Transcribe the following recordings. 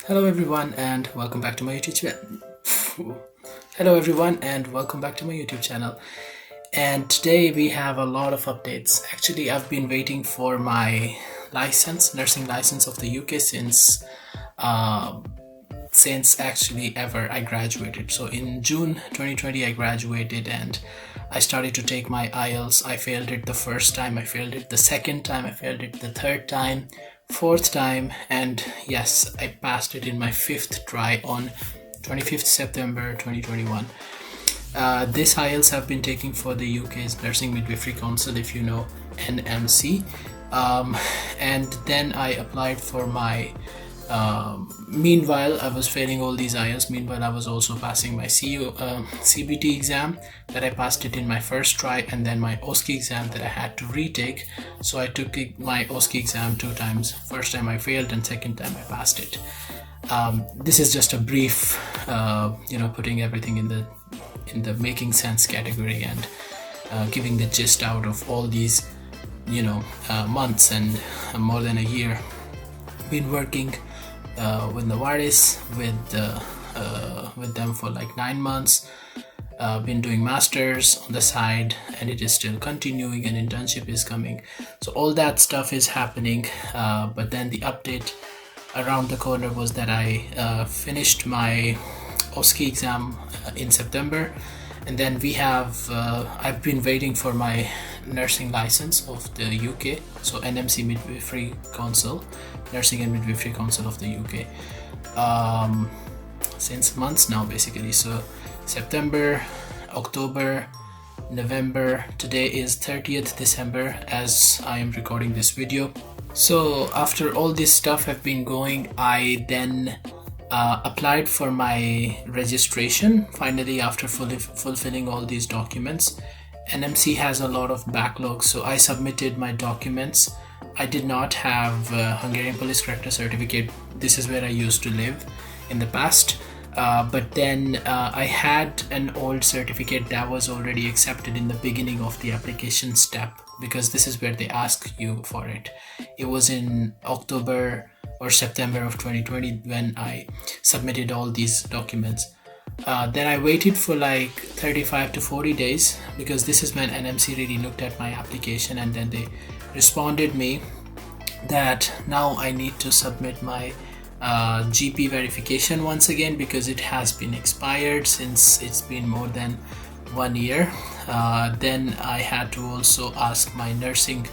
Hello everyone and welcome back to my YouTube channel. Hello everyone and welcome back to my YouTube channel. And today we have a lot of updates. Actually, I've been waiting for my nursing license of the UK since actually ever I graduated. So in June 2020 I graduated and I started to take my IELTS. I failed it the first time, I failed it the second time, I failed it the third time, fourth time, and yes, I passed it in my fifth try on 25th September 2021. This IELTS have been taking for the UK's Nursing Midwifery Council, if you know NMC, and then I applied for my meanwhile I was failing all these IELTS. Meanwhile I was also passing my CBT exam that I passed it in my first try, and then my OSCE exam that I had to retake. So I took my OSCE exam 2 times. First time I failed and second time I passed it. This is just a brief putting everything in the making sense category and giving the gist out of all these months and more than a year been working with Novartis, with them for like 9 months. Been doing masters on the side, and it is still continuing, and internship is coming. So all that stuff is happening, but then the update around the corner was that I finished my OSCE exam in September, and then we have I've been waiting for my nursing license of the UK, so NMC Midwifery Council, Nursing and Midwifery Council of the UK, since months now basically. So September, October, November, today is 30th December as I am recording this video. So after all this stuff have been going, I then applied for my registration finally after fulfilling all these documents. NMC has a lot of backlogs, so I submitted my documents. I did not have Hungarian police character certificate. This is where I used to live in the past, but then I had an old certificate that was already accepted in the beginning of the application step, because this is where they ask you for it. It was in October or September of 2020 when I submitted all these documents. Then I waited for like 35 to 40 days, because this is when NMC really looked at my application, and then they responded me that now I need to submit my GP verification once again, because it has been expired since it's been more than 1 year. Then I had to also ask my nursing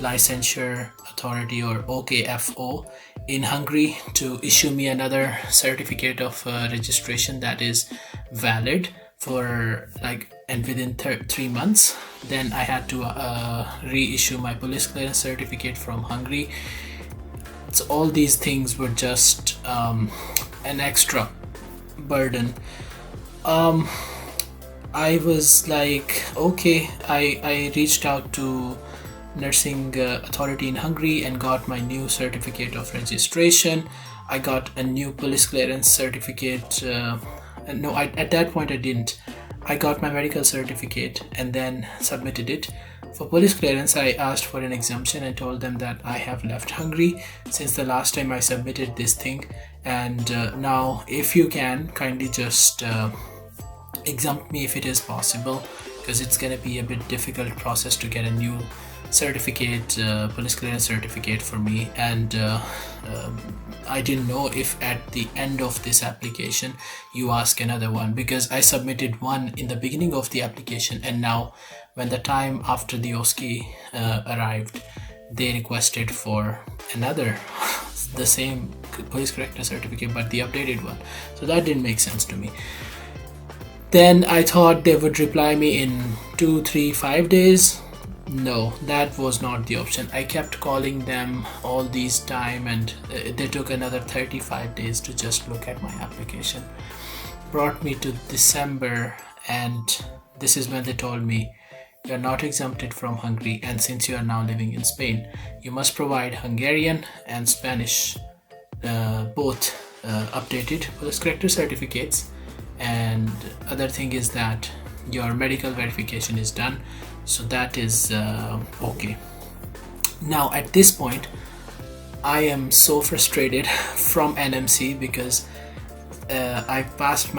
licensure authority, or OKFO, in Hungary to issue me another certificate of registration that is valid for and within 3 months. Then I had to reissue my police clearance certificate from Hungary. So all these things were just an extra burden. I was like, okay, I reached out to nursing authority in Hungary and got my new certificate of registration. I got a new police clearance certificate. At that point I didn't. I got my medical certificate and then submitted it. For police clearance, I asked for an exemption and told them that I have left Hungary since the last time I submitted this thing, and now if you can kindly just exempt me if it is possible, because it's gonna be a bit difficult process to get a new certificate, police clearance certificate for me. And I didn't know if at the end of this application you ask another one, because I submitted one in the beginning of the application, and now when the time after the OSCE arrived, they requested for another the same police character certificate but the updated one. So that didn't make sense to me. Then I thought they would reply me in 2, 3, 5 days. No, that was not the option. I kept calling them all these time, and they took another 35 days to just look at my application. Brought me to December, and this is when they told me, you're not exempted from Hungary, and since you are now living in Spain, you must provide Hungarian and Spanish, both updated police character certificates, and other thing is that your medical verification is done. So that is okay. Now at this point I am so frustrated from NMC because I passed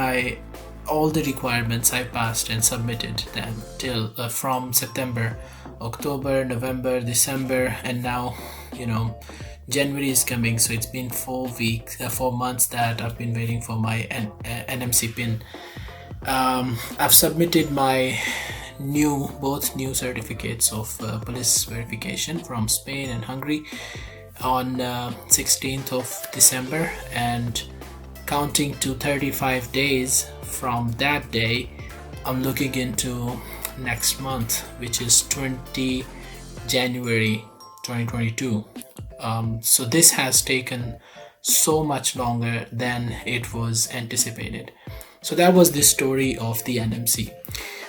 all the requirements. I passed and submitted them till from September, October, November, December, and now January is coming. So it's been 4 months that I've been waiting for my NMC pin. I've submitted my both new certificates of police verification from Spain and Hungary on 16th of December, and counting to 35 days from that day, I'm looking into next month, which is 20 January 2022. So this has taken so much longer than it was anticipated. So that was the story of the NMC.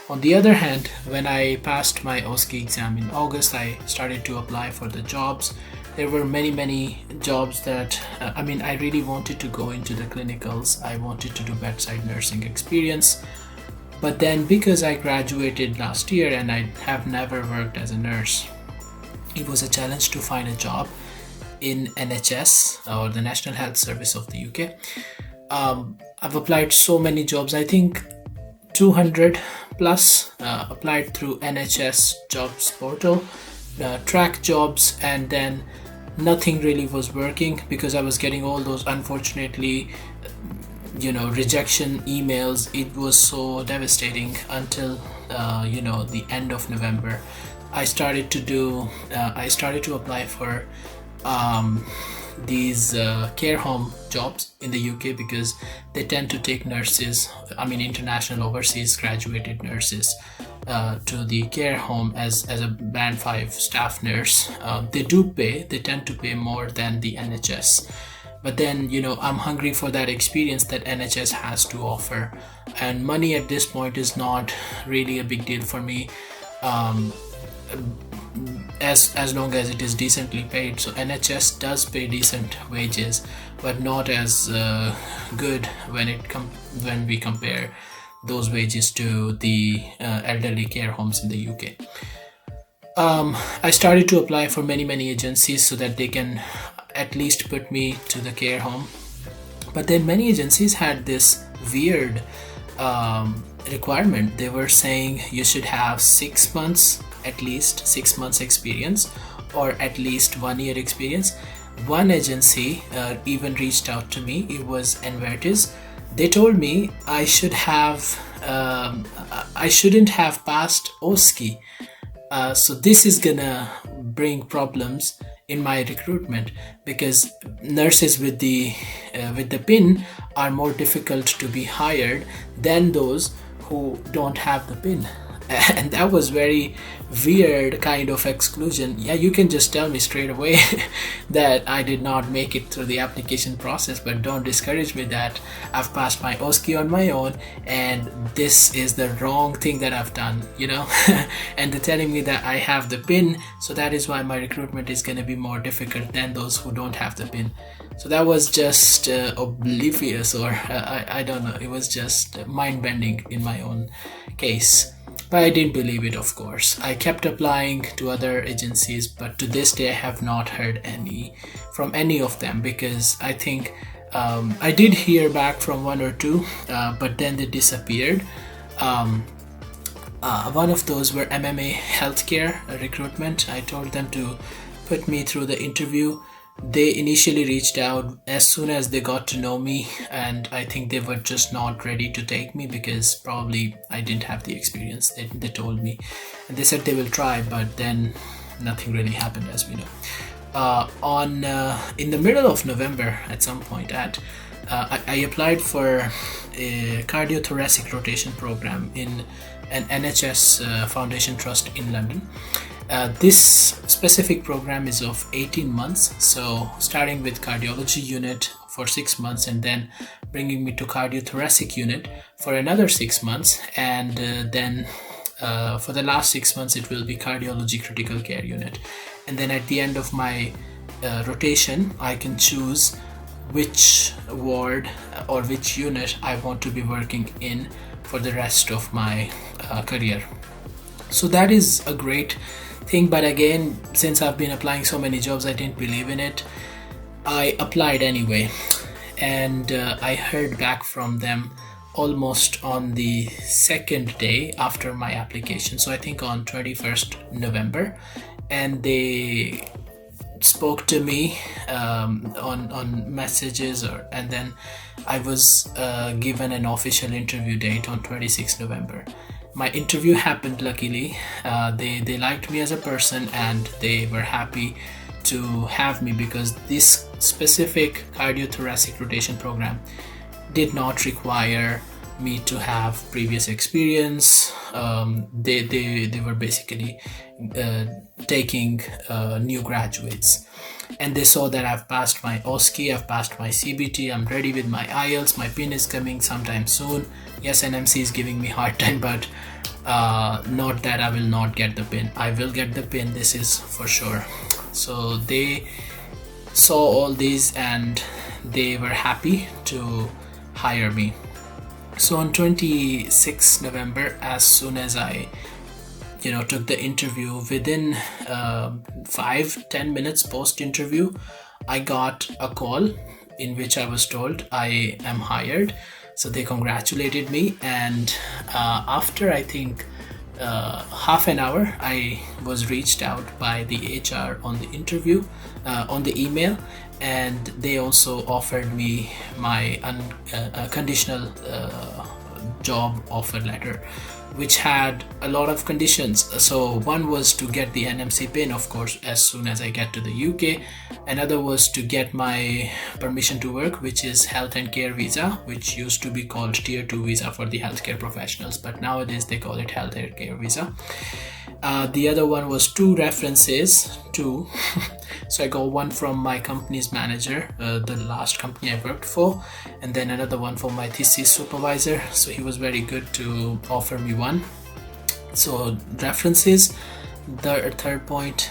On the other hand, when I passed my OSCE exam in August, I started to apply for the jobs. There were many jobs that I really wanted to go into the clinicals. I wanted to do bedside nursing experience. But then because I graduated last year and I have never worked as a nurse, it was a challenge to find a job in NHS, or the National Health Service of the UK. I've applied so many jobs, I think 200 plus, applied through NHS jobs portal, track jobs, and then nothing really was working because I was getting all those, unfortunately, rejection emails. It was so devastating until the end of November. I started to apply for these care home jobs in the UK because they tend to take nurses, international overseas graduated nurses, to the care home as a band 5 staff nurse. They tend to pay more than the NHS. But then, I'm hungry for that experience that NHS has to offer. And money at this point is not really a big deal for me, as long as it is decently paid. So NHS does pay decent wages, but not as good when we compare those wages to the elderly care homes in the UK. I started to apply for many agencies so that they can at least put me to the care home. But then many agencies had this weird requirement. They were saying you should have at least 6 months experience, or at least 1 year experience. One agency even reached out to me. It was Envertis. They told me I shouldn't have passed OSCE. So this is gonna bring problems in my recruitment because nurses with the PIN are more difficult to be hired than those who don't have the PIN. And that was very weird kind of exclusion. Yeah, you can just tell me straight away that I did not make it through the application process, but don't discourage me that I've passed my OSCE on my own and this is the wrong thing that I've done, and they're telling me that I have the PIN, so that is why my recruitment is going to be more difficult than those who don't have the PIN. So that was just oblivious, or I don't know, it was just mind-bending in my own case. But I didn't believe it, of course. I kept applying to other agencies, but to this day I have not heard from any of them, because I think I did hear back from 1 or 2, but then they disappeared. One of those were MMA Healthcare Recruitment. I told them to put me through the interview. They initially reached out as soon as they got to know me, and I think they were just not ready to take me because probably I didn't have the experience. They told me, and they said they will try, but then nothing really happened, as we know. In the middle of November, at some point, I applied for a Cardiothoracic Rotation Program in an NHS Foundation Trust in London. This specific program is of 18 months, so starting with cardiology unit for 6 months and then bringing me to cardiothoracic unit for another 6 months, and then for the last 6 months it will be cardiology critical care unit. And then at the end of my rotation, I can choose which ward or which unit I want to be working in for the rest of my career. So that is a great thing, but again, since I've been applying so many jobs, I didn't believe in it. I applied anyway, and I heard back from them almost on the second day after my application. So I think on 21st November, and they spoke to me on messages, and then I was given an official interview date on 26th November. My interview happened luckily. They liked me as a person, and they were happy to have me because this specific cardiothoracic rotation program did not require me to have previous experience. They were basically taking new graduates, and they saw that I've passed my OSCE, I've passed my CBT, I'm ready with my IELTS, my PIN is coming sometime soon. Yes, NMC is giving me hard time, but not that I will not get the PIN. I will get the PIN, this is for sure. So they saw all these and they were happy to hire me. So on 26th November, as soon as I took the interview, within 5-10 minutes post interview, I got a call in which I was told I am hired. So they congratulated me, and after I think half an hour, I was reached out by the HR on the interview, on the email, and they also offered me my conditional job offer letter, which had a lot of conditions. So one was to get the NMC PIN, of course, as soon as I get to the UK. Another was to get my permission to work, which is health and care visa, which used to be called tier 2 visa for the healthcare professionals, but nowadays they call it health and care visa. The other one was 2 references, 2. So I got one from my company's manager, the last company I worked for, and then another one for my thesis supervisor. So he was very good to offer me one. So references. The third point,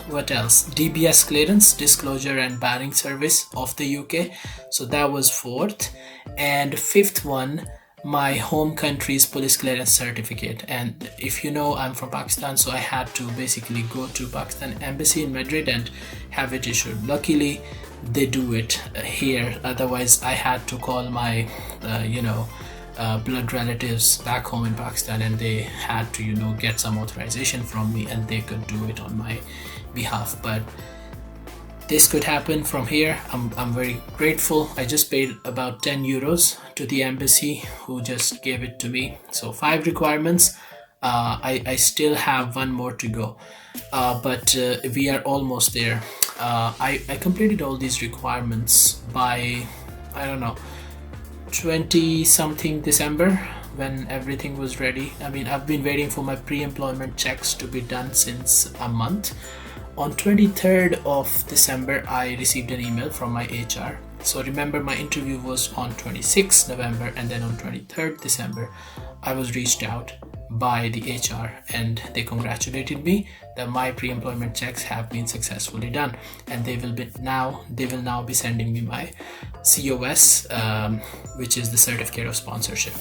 what else? DBS clearance, disclosure and barring service of the UK. So that was 4th. And 5th one, my home country's police clearance certificate. And if you know, I'm from Pakistan, so I had to basically go to Pakistan embassy in Madrid and have it issued. Luckily they do it here, otherwise I had to call my blood relatives back home in Pakistan, and they had to get some authorization from me, and they could do it on my behalf. But this could happen from here. I'm very grateful. I just paid about 10 euros to the embassy, who just gave it to me. So 5 requirements. I still have 1 more to go, but we are almost there. I completed all these requirements by, I don't know, 20 something December, when everything was ready. I mean, I've been waiting for my pre-employment checks to be done since a month. On 23rd of December, I received an email from my HR. So remember, my interview was on 26th November, and then on 23rd December, I was reached out by the HR, and they congratulated me that my pre-employment checks have been successfully done, and they will now be sending me my COS, which is the certificate of sponsorship.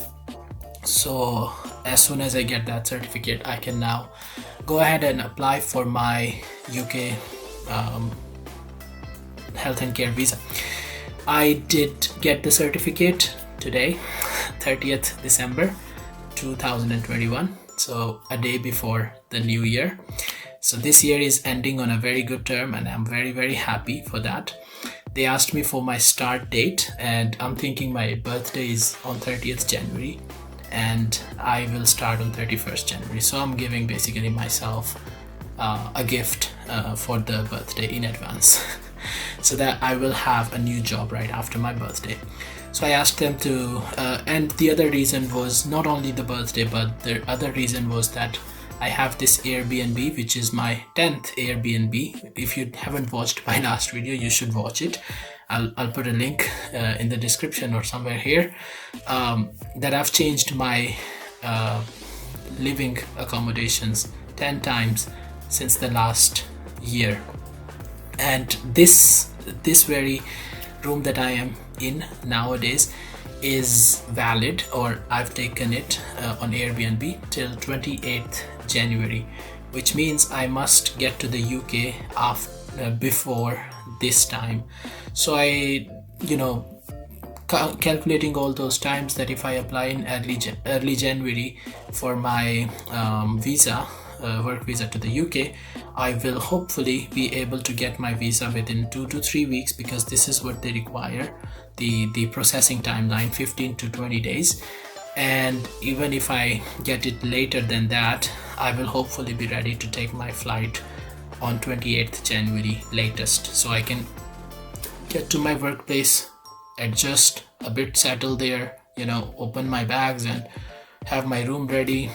So as soon as I get that certificate, I can now go ahead and apply for my UK health and care visa. I did get the certificate today, 30th December 2021, so a day before the new year. So this year is ending on a very good term, and I'm very, very happy for that. They asked me for my start date, and I'm thinking my birthday is on 30th January, and I will start on 31st January. So I'm giving basically myself a gift for the birthday in advance, so that I will have a new job right after my birthday. So I asked them to, and the other reason was not only the birthday, but the other reason was that I have this Airbnb, which is my 10th Airbnb. If you haven't watched my last video, you should watch it. I'll put a link in the description or somewhere here, that I've changed my living accommodations 10 times since the last year. And this very room that I am in nowadays is valid, or I've taken it on Airbnb till 28th January which means I must get to the UK before this time. So I, calculating all those times, that if I apply in early January for my work visa to the UK, I will hopefully be able to get my visa within 2 to 3 weeks, because this is what they require, the processing timeline, 15 to 20 days. And even if I get it later than that, I will hopefully be ready to take my flight on 28th January latest, so I can get to my workplace, adjust a bit, settle there, open my bags and have my room ready,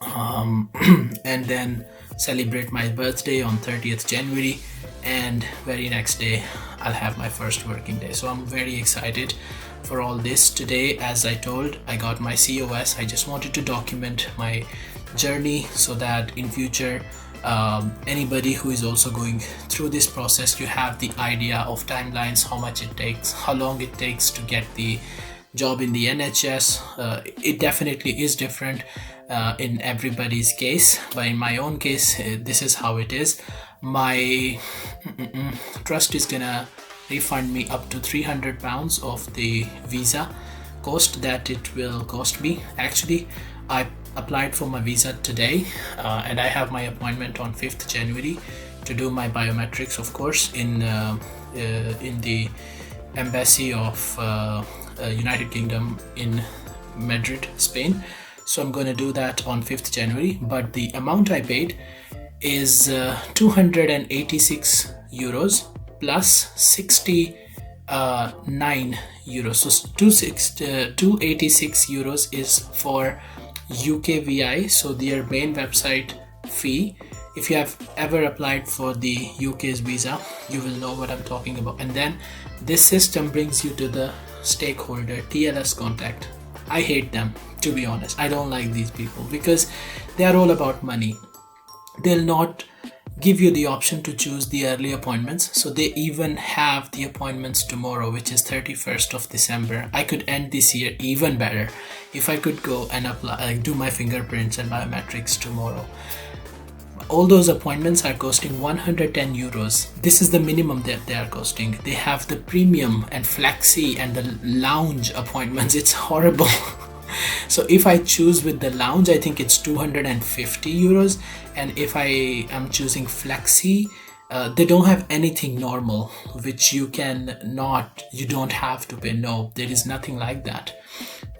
and then celebrate my birthday on 30th January, and very next day I'll have my first working day. So I'm very excited for all this. Today, as I told, I got my COS. I just wanted to document my journey so that in future, anybody who is also going through this process, you have the idea of timelines, how much it takes, how long it takes to get the job in the NHS. It definitely is different in everybody's case, but in my own case, this is how it is. My trust is gonna refund me up to £300 of the visa cost that it will cost me. Actually, I applied for my visa today, and I have my appointment on 5th January to do my biometrics, of course, in the embassy of United Kingdom in Madrid, Spain. So I'm going to do that on 5th January, but the amount I paid is 286 euros plus 69 euros. So 286 euros is for UKVI, so their main website fee. If you have ever applied for the UK's visa, you will know what I'm talking about. And then this system brings you to the stakeholder TLS contact. I hate them, to be honest. I don't like these people because they are all about money. They'll not give you the option to choose the early appointments. So they even have the appointments tomorrow, which is 31st of December. I could end this year even better if I could go and apply, do my fingerprints and biometrics tomorrow. All those appointments are costing 110 euros. This is the minimum that they are costing. They have the premium and flexi and the lounge appointments. It's horrible. So if I choose with the lounge, I think it's 250 euros. And if I am choosing flexi, they don't have anything normal, which you don't have to pay. No, there is nothing like that.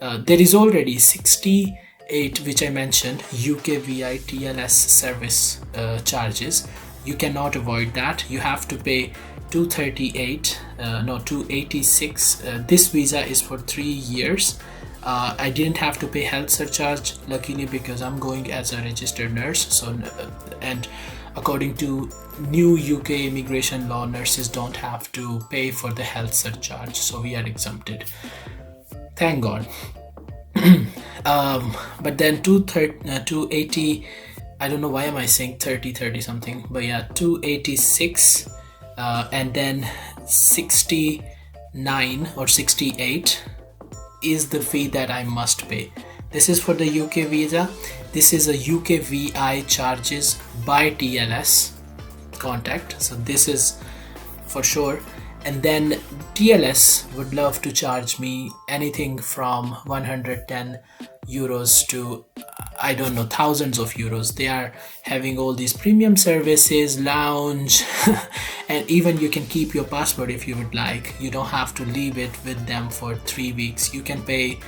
There is already 68, which I mentioned, UKVI TLS service charges. You cannot avoid that. You have to pay 286. This visa is for 3 years. I didn't have to pay health surcharge, luckily, because I'm going as a registered nurse. So, and according to new UK immigration law, nurses don't have to pay for the health surcharge, so we are exempted. Thank God. But then 280, I don't know why am I saying 30 something, but yeah, 286, and then 69 or 68 is the fee that I must pay. This is for the UK visa. This is a UKVI charges by TLS contact, so this is for sure. And then TLS would love to charge me anything from 110 euros to, I don't know, thousands of euros. They are having all these premium services, lounge, and even you can keep your passport if you would like. You don't have to leave it with them for 3 weeks. You can pay,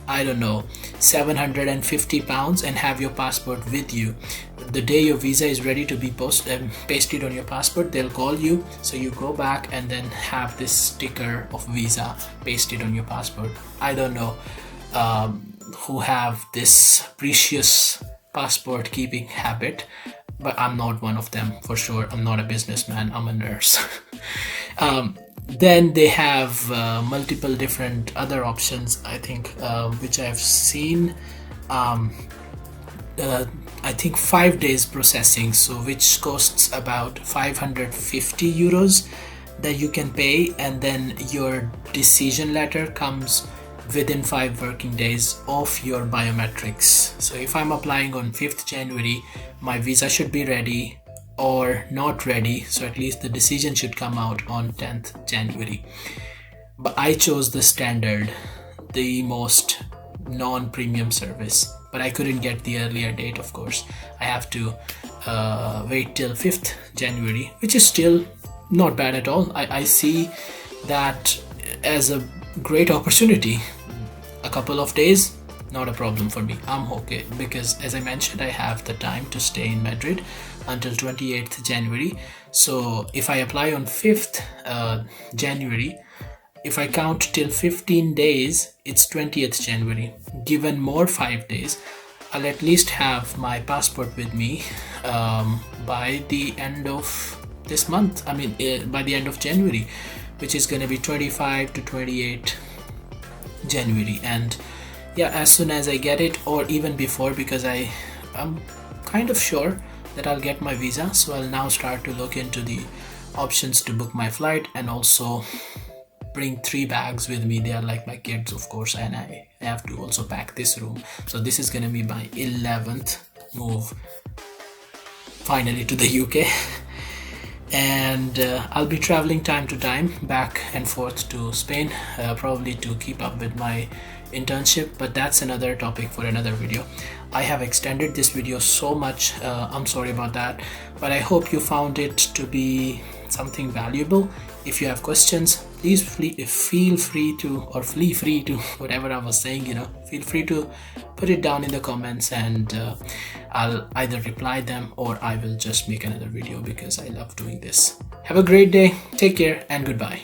I don't know, £750 and have your passport with you. The day your visa is ready to be pasted on your passport, they'll call you, so you go back and then have this sticker of visa pasted on your passport. I don't know who have this precious passport keeping habit, but I'm not one of them for sure. I'm not a businessman, I'm a nurse. Then they have multiple different other options, I think, which I've seen. I think 5 days processing, so which costs about 550 euros that you can pay, and then your decision letter comes within 5 working days of your biometrics. So if I'm applying on 5th January, my visa should be ready or not ready, so at least the decision should come out on 10th January. But I chose the standard, the most non-premium service, but I couldn't get the earlier date. Of course, I have to wait till 5th January, which is still not bad at all. I see that as a great opportunity. A couple of days, not a problem for me. I'm okay, because as I mentioned, I have the time to stay in Madrid until 28th January. So if I apply on 5th January, if I count till 15 days, it's 20th January. Given more 5 days, I'll at least have my passport with me by the end of this month. I mean, by the end of January, which is going to be 25 to 28 January. And yeah, as soon as I get it, or even before, because I'm kind of sure that I'll get my visa, so I'll now start to look into the options to book my flight, and also bring 3 bags with me. They are like my kids, of course, and I have to also pack this room. So this is gonna be my 11th move finally to the UK. And I'll be traveling time to time back and forth to Spain, probably to keep up with my internship, but that's another topic for another video. I have extended this video so much, I'm sorry about that, but I hope you found it to be something valuable. If you have questions, please feel free to, whatever I was saying, feel free to put it down in the comments, and I'll either reply them or I will just make another video, because I love doing this. Have a great day, take care, and goodbye.